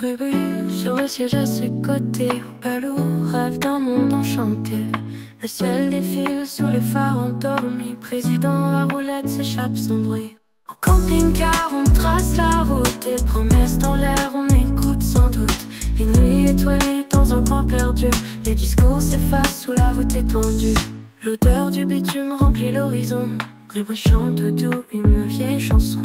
Bébé, sur le siège à ses côtés, Palou rêve d'un monde enchanté. Le ciel défile sous les phares endormis. Président, la roulette s'échappe sans bruit. En camping-car, on trace la route. Et promesses dans l'air, on écoute sans doute. Une nuit étoilée dans un coin perdu. Les discours s'effacent sous la voûte étendue. L'odeur du bitume remplit l'horizon. Grégoire chante doux une vieille chanson.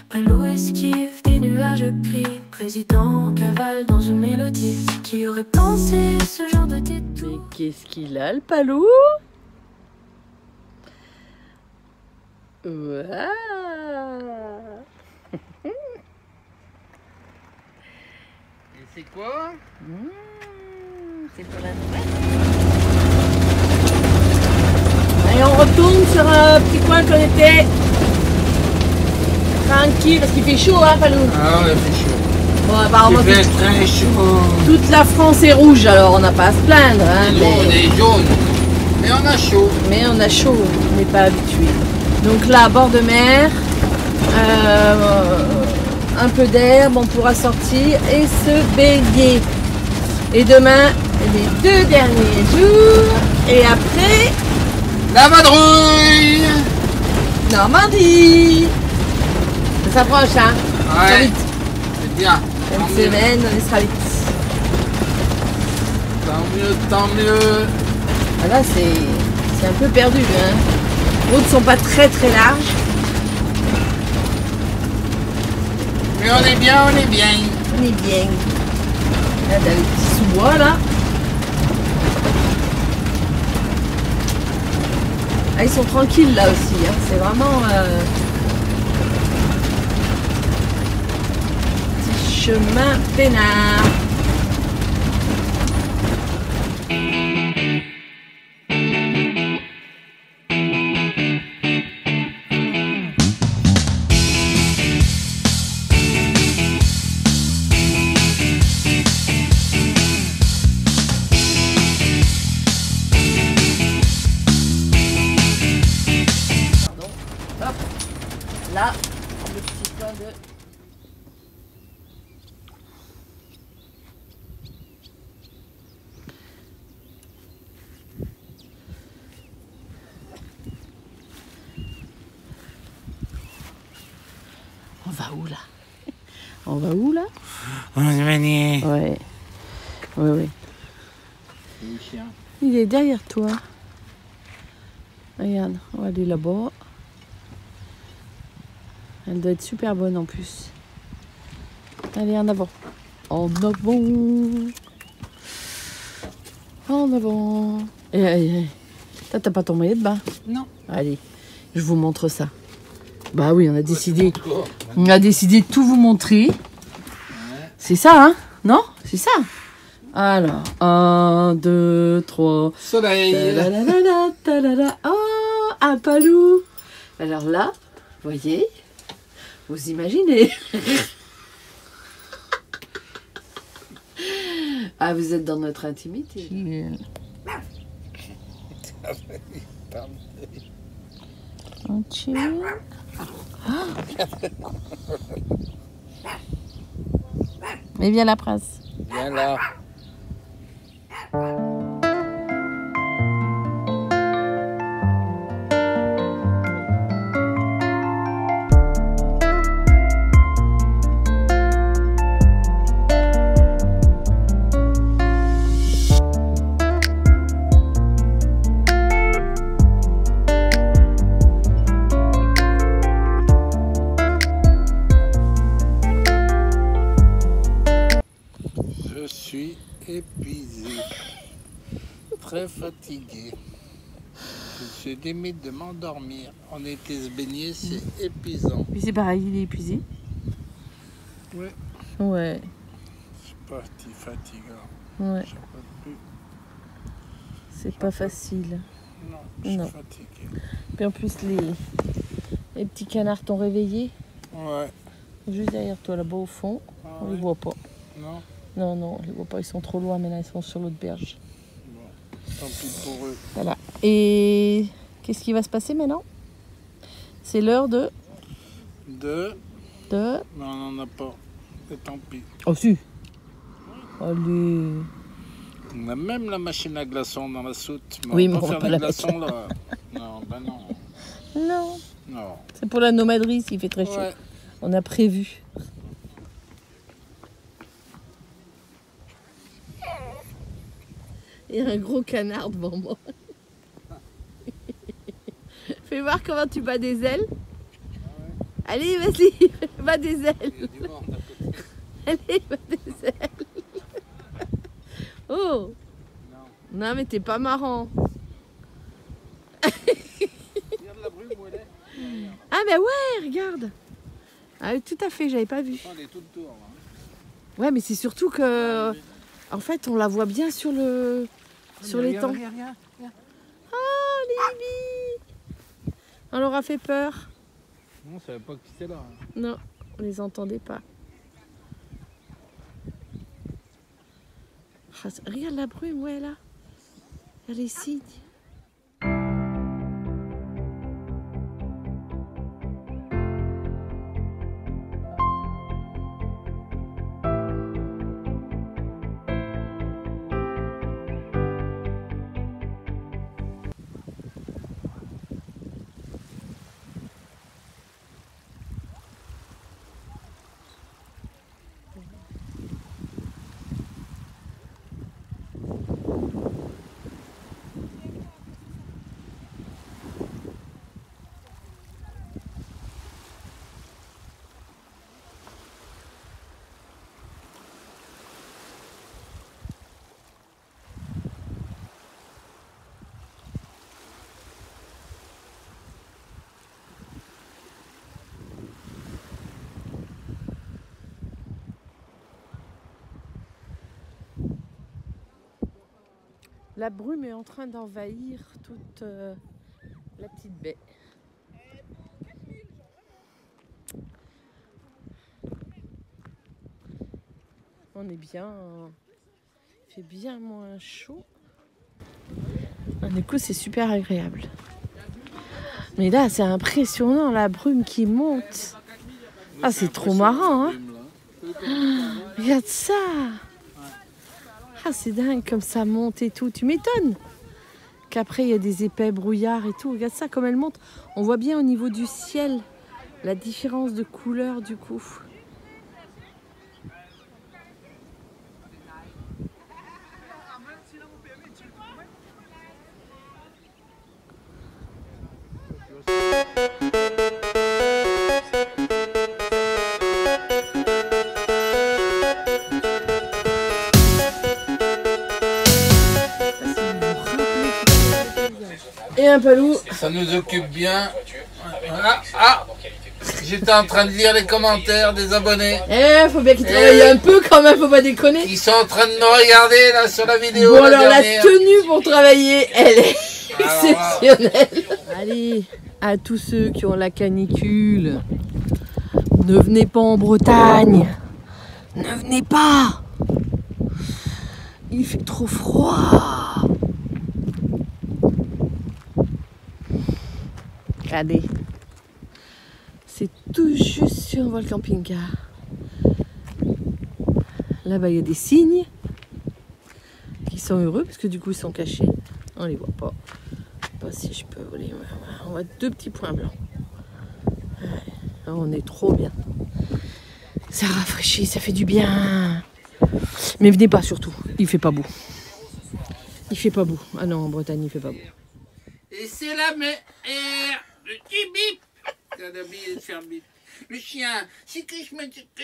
Palou esquive des nuages gris. Président en cavale dans une mélodie. Qui aurait pensé ce genre de détour? Mais qu'est-ce qu'il a, le Palou? Ouah. Et c'est quoi? C'est pour la nouvelle. Allez, on retourne sur un petit coin qu'on était tranquille parce qu'il fait chaud, hein, Palou? Ah ouais, c'est chaud. Bon, apparemment, Il fait très chaud. toute la France est rouge, alors on n'a pas à se plaindre. Hein, Nous, on est jaune. Mais on a chaud. mais on a chaud, on n'est pas habitué. Donc là, bord de mer, un peu d'herbe, on pourra sortir et se baigner. Et demain, les 2 derniers jours, et après, La vadrouille. Normandie. Ça s'approche, hein? Ça va Ouais, vite. c'est bien. Une Tant mieux. semaine, on y sera vite. Tant mieux, tant mieux. Ah là, c'est un peu perdu, hein. Les routes sont pas très larges. Mais on est bien, on est bien. On est bien. Là, dans les petits sous-bois, là. Ah, ils sont tranquilles, là, aussi. Hein. C'est vraiment... petit chemin peinard. Hop, là, le petit coin de... On va où, là? On va où, là? On est venu. Ouais. Oui. C'est le chien. Il est derrière toi. Regarde, on va aller là-bas. Elle doit être super bonne en plus. Allez, en avant. En avant. En avant. Et t'as pas ton maillot de bain? Non. Allez, je vous montre ça. Bah oui, on a décidé de tout vous montrer. C'est ça, hein? Non? C'est ça. Alors, 1, 2, 3. Soleil. Ta-da-da-da, ta-da-da. Oh, un Palou. Alors là, voyez, vous imaginez. Ah, vous êtes dans notre intimité. Un chill. Mais viens la prince. Viens là. Je suis épuisé, très fatigué. Je suis limite de m'endormir. On était se baigner, c'est épuisant. Puis c'est pareil, il est épuisé. Ouais. Ouais, C'est pas si fatigant. ouais, J'en peux plus. c'est pas facile. Non, je suis Non. fatigué. Puis en plus, les petits canards t'ont réveillé. Ouais. Juste derrière toi, là-bas au fond. Ah On les ouais. voit pas. Non. Non, on les voit pas, ils sont trop loin, mais là, ils sont sur l'autre berge. Bon. Tant pis pour eux. Voilà. Et qu'est-ce qui va se passer maintenant? C'est l'heure de... Deux. de... Mais on n'en a pas. Et tant pis. Oh si, Allez. On a même la machine à glaçons dans la soute. Mais Oui, on mais va on va pas pas faire la des glaçons là. Non, ben non. Non. Non. C'est pour la nomaderie s'il fait très chaud. Ouais. On a prévu. Il y a un gros canard devant moi. Fais voir comment tu bats des ailes. Allez, vas-y, bats des ailes. Il y a du monde à côté. Allez, bats des ailes. Oh. Non, mais t'es pas marrant. Regarde la brume où elle est. Ah ben ouais, regarde. Ah oui, tout à fait, j'avais pas vu. Elle est toute tour. Là. Ouais, mais c'est surtout que, en fait, on la voit bien sur le, sur l'étang. Regarde. Oh, les bibis. On leur a fait peur. Non, on savait pas qui c'était là. Non, on les entendait pas. Ah, regarde la brume, ouais, là. Regarde les cygnes. La brume est en train d'envahir toute la petite baie. On est bien, il fait bien moins chaud. Du coup, c'est super agréable. Mais là, c'est impressionnant, la brume qui monte. Ah, c'est trop marrant, hein? Regarde ça! Ah, c'est dingue comme ça monte et tout. Tu m'étonnes qu'après, il y a des épais brouillards et tout. Regarde ça, comme elle monte. On voit bien au niveau du ciel la différence de couleur du coup. Et un palou. Ça nous occupe bien. J'étais en train de lire les commentaires des abonnés. Faut bien qu'ils travaillent un peu quand même, faut pas déconner. Ils sont en train de me regarder là sur la vidéo. Bon, la alors la dernière. tenue pour travailler, elle est Alors, exceptionnelle. Allez, à tous ceux qui ont la canicule, ne venez pas en Bretagne. Ne venez pas. Il fait trop froid. Regardez. C'est tout juste sur un vol camping-car. Là-bas, il y a des cygnes qui sont heureux parce que du coup, ils sont cachés. On les voit pas. Je sais pas si je peux voler. On voit deux petits points blancs. Ouais. On est trop bien. Ça rafraîchit, ça fait du bien. Mais venez pas surtout. Il fait pas beau. Il fait pas beau. Ah non, en Bretagne, il fait pas beau. Et c'est la mer, le petit bip. T'as oublié de faire bip. Le chien, c'est que je me dis que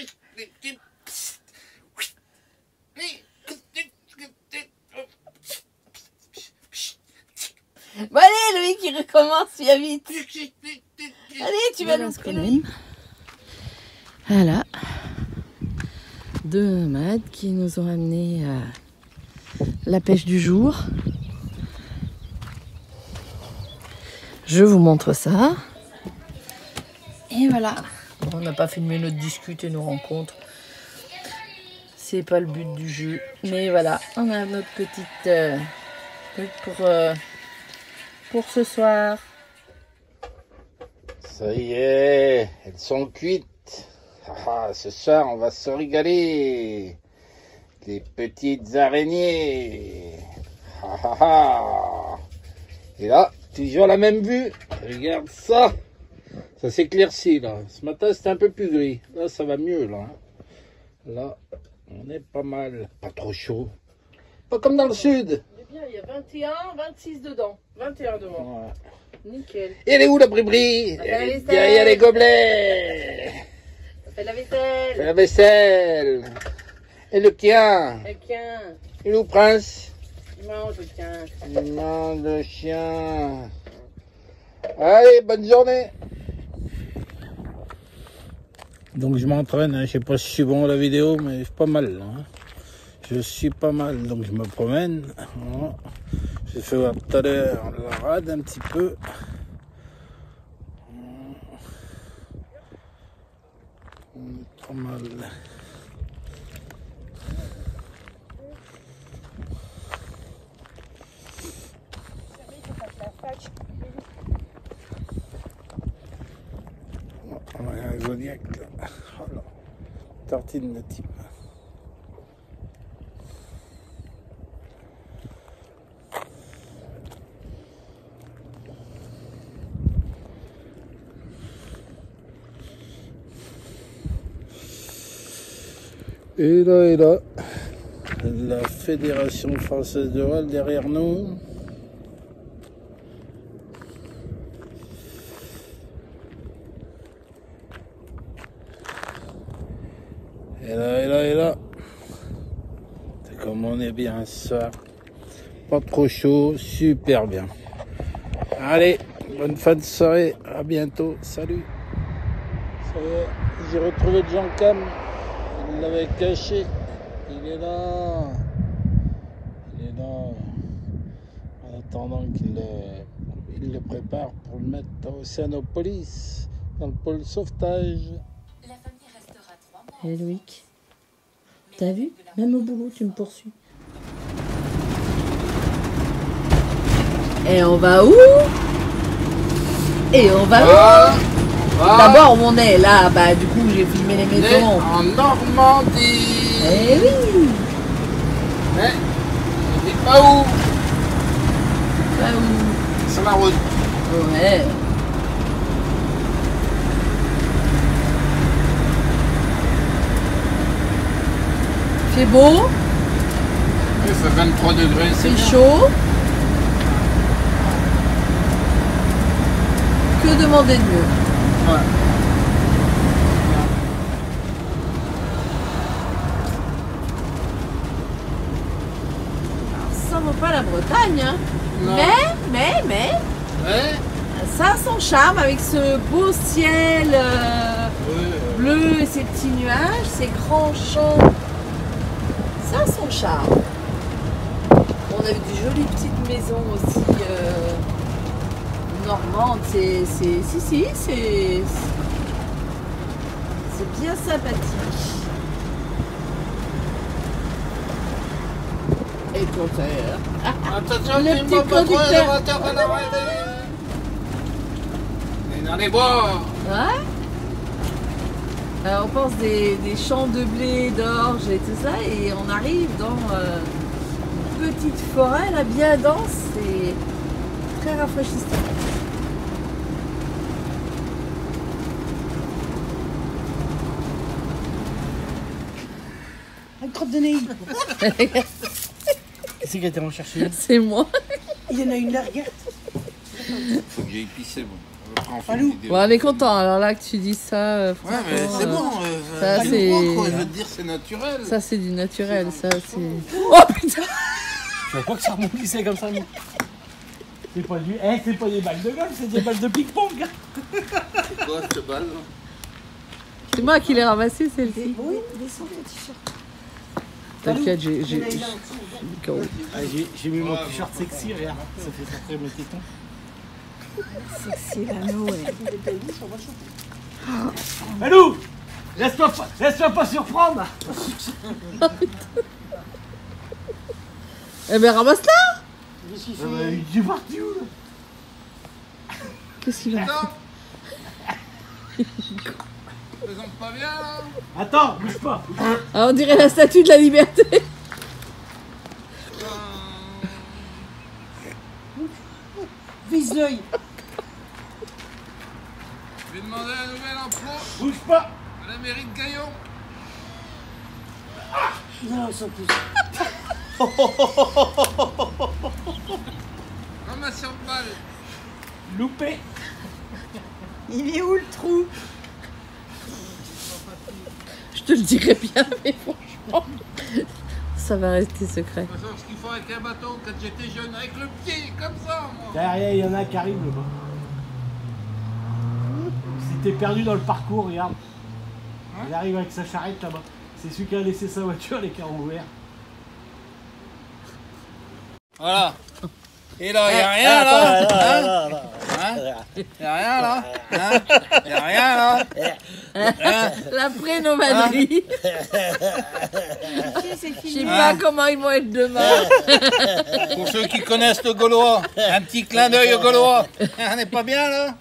Bon allez, Loïc, il recommence, viens vite. Allez, tu vas nous quand même. Voilà. Deux nomades qui nous ont amené la pêche du jour. Je vous montre ça. Et voilà. On n'a pas filmé notre discute et nos rencontres. C'est pas le but du jeu. Mais voilà, on a notre petite truc pour ce soir. Ça y est, elles sont cuites. Ce soir, on va se régaler. Des petites araignées. Ha ha ha. Et là, toujours la même vue. Regarde ça. Ça s'éclaircit là. Ce matin c'était un peu plus gris. Là ça va mieux là. Là, on est pas mal. Pas trop chaud. Pas comme dans le sud. C'est bien, il y a 21, 26 dedans. 21 devant. Ouais. Nickel. Et elle est où la bribri? Elle est Derrière les gobelets. Ça fait la vaisselle. Fait la vaisselle. Et le chien. Le chien. Et le prince. Il mange le chien. Il mange le chien. Allez, bonne journée. Donc je m'entraîne, hein. Je sais pas si je suis bon à la vidéo, mais je suis pas mal là, hein. Je suis pas mal, donc je me promène. Voilà. J'ai fait voir tout à l'heure la rade un petit peu. On est pas mal. On a un Zodiac là. Voilà. Tartine de type. Et là, la Fédération Française de Voile derrière nous. Et là. C'est comme on est bien ça. Pas trop chaud, super bien. Allez, bonne fin de soirée, à bientôt, salut. Ça y est, j'ai retrouvé Jean Cam. Il l'avait caché. Il est là. Il est là. En attendant qu'il le prépare pour le mettre à Océanopolis, dans le pôle sauvetage. Hé Loïc, t'as vu? Même au boulot, tu me poursuis. Et on va où? Et on va où? D'abord, on est là, bah du coup, j'ai filmé les maisons. En Normandie. Eh oui. Mais, on dit pas où? Bah où? Sur la route. Ouais. C'est beau, Il fait 23 degrés, c'est c'est bien. chaud. Que demander de mieux? Ouais. Ça vaut pas la Bretagne, hein. Non. Mais, Ouais. ça a son charme avec ce beau ciel bleu et ces petits nuages, ces grands champs. Ça a son charme. On a vu de jolies petites maisons aussi normandes. C'est bien sympathique. Et le compteur. Attention, Le tu petit me pas trop, conducteur. le moteur va l'arrêter. On est dans les bois. Ouais. On pense des champs de blé, d'orge et tout ça, et on arrive dans une petite forêt là, bien dense et très rafraîchissant. Une crotte de nez. C'est qui a été en chercher? C'est moi. Il y en a une là, regarde. Faut que j'aille pisser, bon. Après, on fait Allô une vidéo. Bon, on est content. Alors là que tu dis ça, Ouais, mais franchement, c'est bon. ça, tu c'est- vois, quoi, je veux te dire, c'est naturel. ça c'est du naturel. Ça c'est. Oh putain! Je savais pas que ça remplissait comme ça, moi. C'est pas du... c'est pas des balles de golf, c'est des balles de ping-pong. C'est quoi cette balle là? C'est moi qui l'ai ramassé celle-ci. Oui, descends ton t-shirt. T'inquiète, j'ai. Il y en a une là en dessous. Ah, J'ai mis mon t-shirt sexy, regarde. Ça fait sortir mes tétons. Sexy l'anneau, ouais. Alou, laisse-toi pas surprendre. Eh ben ramasse-la! Il est parti où là? Qu'est-ce qu'il a fait? Attends. Présente pas bien là. Attends, bouge pas. Ah, on dirait la statue de la liberté. œils. Je vais demander un nouvel emploi Bouge pas. à la mairie de Gaillon. Non, sans plus. Ramasseur de balles. Loupé. Il est où le trou? Je te le dirai bien, mais franchement, ça va rester secret. De toute façon, ce qu'il faut avec un bâton quand j'étais jeune, avec le pied, comme ça, moi. Derrière, il y en a qui arrivent là-bas. Si t'es perdu dans le parcours, regarde. Il arrive avec sa charrette là-bas. C'est celui qui a laissé sa voiture, les carreaux ouverts. Voilà. Et là, il n'y a rien là. Il n'y a rien là. Il n'y a rien là. La prénomaderie. Je sais pas comment ils vont être demain. Pour ceux qui connaissent le Gaulois, un petit clin d'œil au Gaulois. On n'est pas bien là.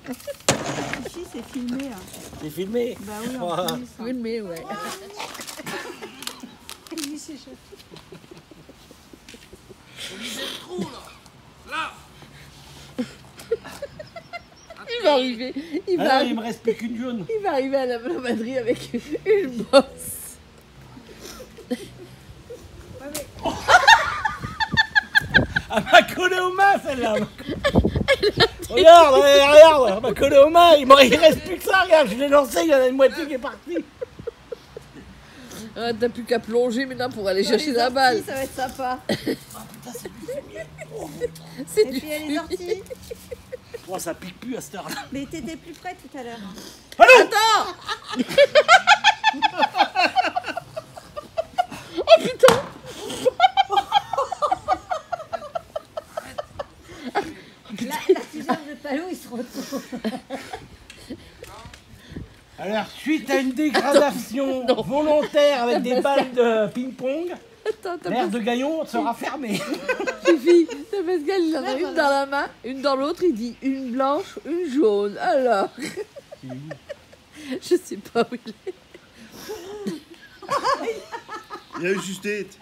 Ici, c'est filmé. Hein. C'est filmé. Bah oui, en plus. Oui, mais ouais. Oui, c'est chouette. Au milieu du trou là. Là. Il va arriver. Il va, Il me reste plus qu'une jaune. il va arriver à la prénomaderie avec une bosse. Elle m'a collé aux mains celle-là. Regarde, regarde, elle m'a collé aux mains. Il reste plus que ça, regarde, je l'ai lancé, il y en a une moitié qui est partie. Ah, t'as plus qu'à plonger maintenant pour aller Dans chercher les la balle. orties, ça va être sympa. C'est Et du puis il y a les orties. Oh, ça pique plus à cette heure-là. Mais t'étais plus près tout à l'heure. Attends. Oh putain. La tigeur de Palou, il se retrouve. Alors, suite à une dégradation volontaire avec des balles de ping-pong, Attends, t'as l'aire de Gaillon sera fermée. Fifi, t'as Pascal, il en a une dans la main, une dans l'autre, il dit une blanche, une jaune. Alors. Je sais pas où il est. Il a eu juste tête.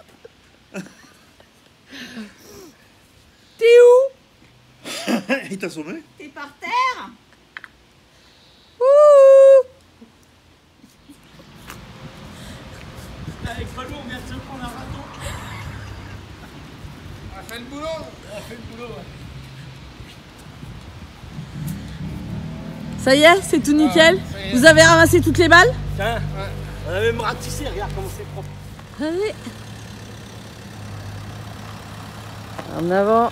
T'es où? Il t'a sommé? T'es par terre? Ouh. Avec Palou, on vient de se prendre un raton. On a fait le boulot. On a fait le boulot, ouais. Ça y est, c'est tout nickel. ça y est. Vous avez ramassé toutes les balles? Tiens, on a même ratissé, regarde comment c'est propre. Allez. En avant.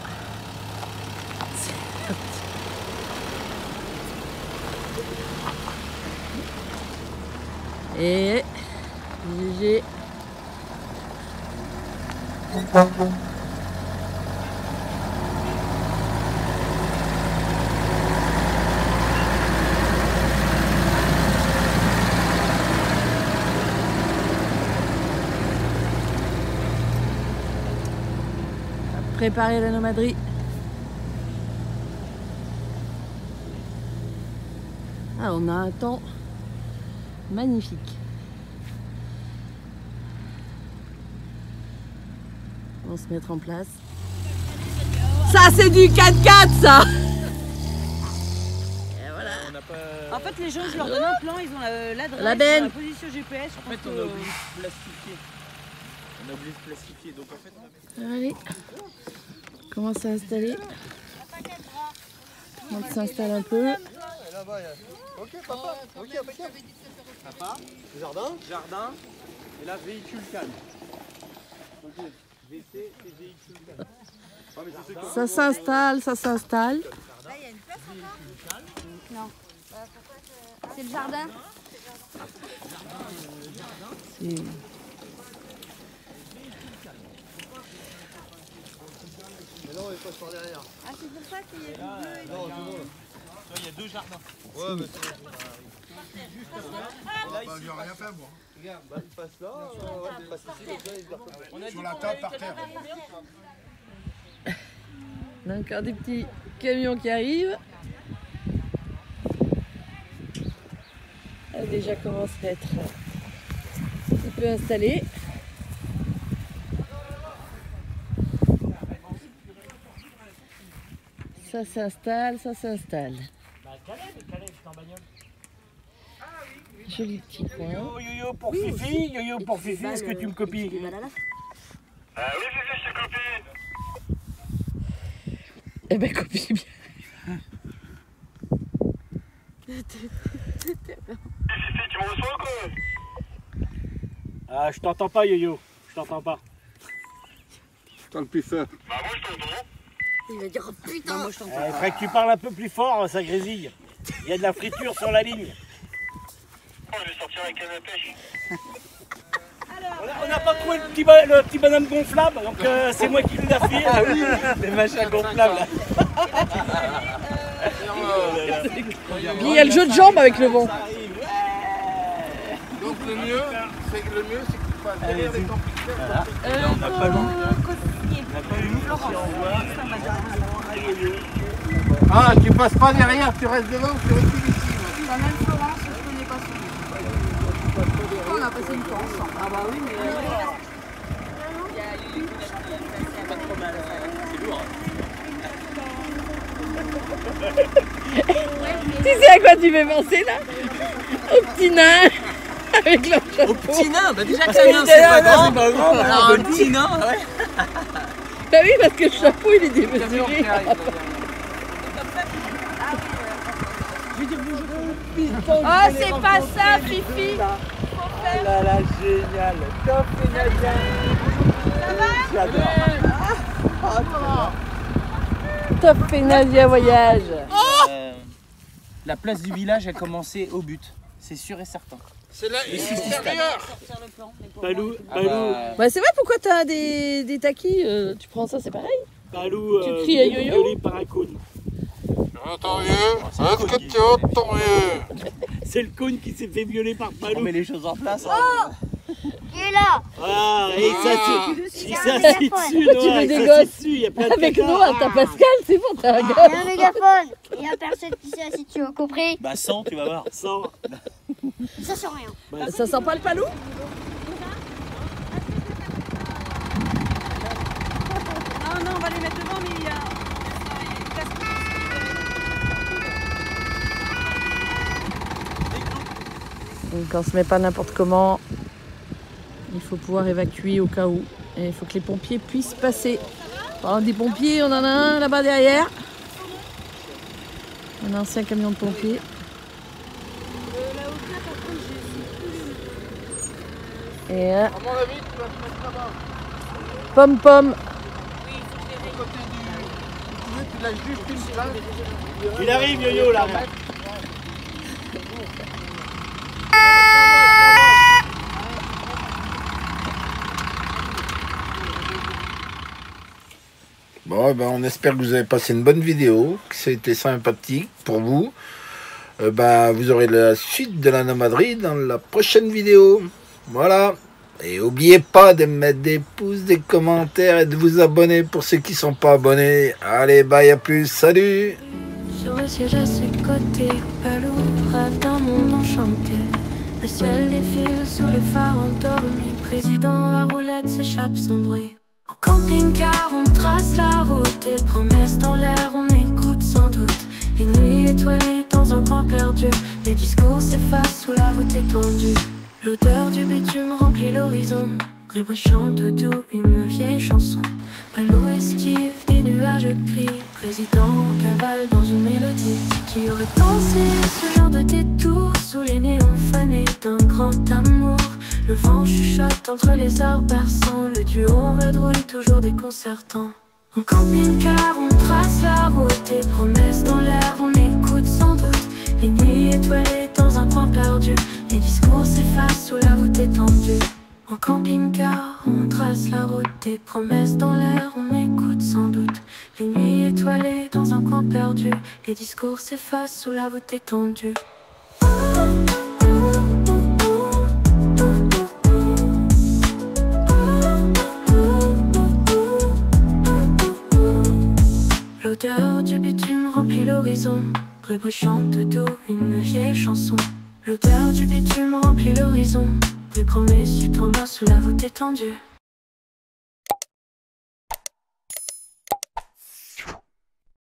Et GG. Préparer la nomaderie. Ah, on a un temps magnifique. On va se mettre en place. Ça, c'est du 4x4, ça! Et voilà. En fait, les gens, je leur donne un plan, ils ont l'adresse, La benne. la position GPS. En fait, on a oublié de plastifier. On a oublié de plastifier. Donc en fait, on a... Allez, commence à installer. On s'installe un peu. Ok, papa. Ok, impeccable. Papa, jardin. Jardin. Et là, véhicule calme. Ok. VC et véhicule calme. Ah, mais c'est ce que- Ça s'installe, ça s'installe. Là, il y a une place encore? Non. C'est le jardin? C'est- Mais non, il passe par derrière. Ah, c'est pour ça qu'il y a du bleu et du... Non, c'est bon. Il y a deux jardins. Ouais, mais c'est bon. Bah, il n'y a rien fait, moi. Regarde, bah, il passe là, il passe ici, comme ça, il part comme ça. Sur la table, par terre. On a encore des petits camions qui arrivent. Elle déjà commence à être un peu installée. Ça s'installe, ça s'installe. Bah, Caleb, c'est en bagnole. Joli petit coin. Yo-yo pour Fifi, yo-yo pour Fifi, est-ce que tu me copies? Oui, Fifi, je te copie. Eh ben, copie bien. Fifi, tu me reçois quoi? Ah, je t'entends pas, yo-yo. Je t'entends pas. T'as le plus fort. Bah moi je t'entends. Il va dire oh, putain. Moi je t'entends. Il faudrait que tu parles un peu plus fort, ça grésille. Il y a de la friture sur la ligne. Oh, je vais sortir la canne à pêche. On n'a pas trouvé le petit bonhomme gonflable, donc c'est moi qui lui a fait. Ah oui, les machins gonflables. Il y a le jeu de jambes avec le vent. Donc le mieux, c'est que tu passes derrière les camping-cars. On n'a pas long. Ah, tu passes pas derrière, tu restes devant, tu restes ici. Bah, même Florence, je connais pas son nom. On a passé une fois ensemble. Ah bah oui, mais... Tu sais à quoi tu fais penser là? Au petit nain avec leur chapeau. Au petit nain, bah déjà que ça vient, c'est pas grand. Alors un petit nain, ouais. Bah oui, parce que le chapeau il est démesuré. Oh, c'est pas ça, Fifi. Ah là là, génial. Top, Nadia. Ça va? J'adore. Top et Nadia voyage. La place du village a commencé au but, c'est sûr et certain. C'est là, extérieur. Palou, Ouais, c'est vrai, pourquoi t'as des taquis tu prends ça, c'est pareil. Palou. Tu cries à yo-yo? Violé par un cône. Attends, est-ce que tu entends mieux? C'est le cône qui s'est fait violer par Palou. On met les choses en place. Il est là. Ah, et ça c'est dessus, Tu veux des gosses? il y a plein de Avec caca. nous, t'as Pascal, c'est bon, t'as un Il y gosse. a un mégaphone. Il y a personne qui sait si tu as compris. Bah 100, tu vas voir. Sans. Ça sent rien. Ça sent pas le palou? Non, on va les mettre devant, mais il y a... Donc on se met pas n'importe comment. Il faut pouvoir évacuer au cas où. Et il faut que les pompiers puissent passer. Parlant des pompiers, on en a un là-bas derrière. Un ancien camion de pompiers. Et un À mon avis, tu vas te mettre là-bas. pom-pom. Tu laisses juste une place. Il arrive, yo-yo là. Bon, ben, on espère que vous avez passé une bonne vidéo, que ça a été sympathique pour vous. Vous aurez la suite de la nomaderie dans la prochaine vidéo. Voilà. Et n'oubliez pas de mettre des pouces, des commentaires et de vous abonner pour ceux qui ne sont pas abonnés. Allez, bye, à plus, salut! Sur le siège à ses côtés, Palou rêve d'un monde enchanté. Le ciel défile sous les phares endormis. Président, la roulette s'échappe sans bruit. En camping-car, on trace la route. Et promesses dans l'air, on écoute sans doute. Les nuits étoilées dans un coin perdu. Les discours s'effacent sous la voûte étendue. L'odeur du bitume remplit l'horizon. Grégoire chante doux une vieille chanson. Palou esquive des nuages gris. Président cavale dans une mélodie. Qui aurait pensé ce genre de détour sous les néons fanés d'un grand amour. Le vent chuchote entre les arbres berçants. Le duo red roule toujours déconcertant. En camping-car on trace la route. Et promesses dans l'air on écoute sans doute. Les nuits étoilées dans un coin perdu. Les discours s'effacent sous la voûte étendue. En camping-car, on trace la route. Des promesses dans l'air, on écoute sans doute. Les nuits étoilées dans un coin perdu. Les discours s'effacent sous la voûte étendue. L'odeur du bitume remplit l'horizon. Grégoire chante doux une vieille chanson. L'odeur du bitume remplit l'horizon. Des promesses du tournoi sous la voûte étendue.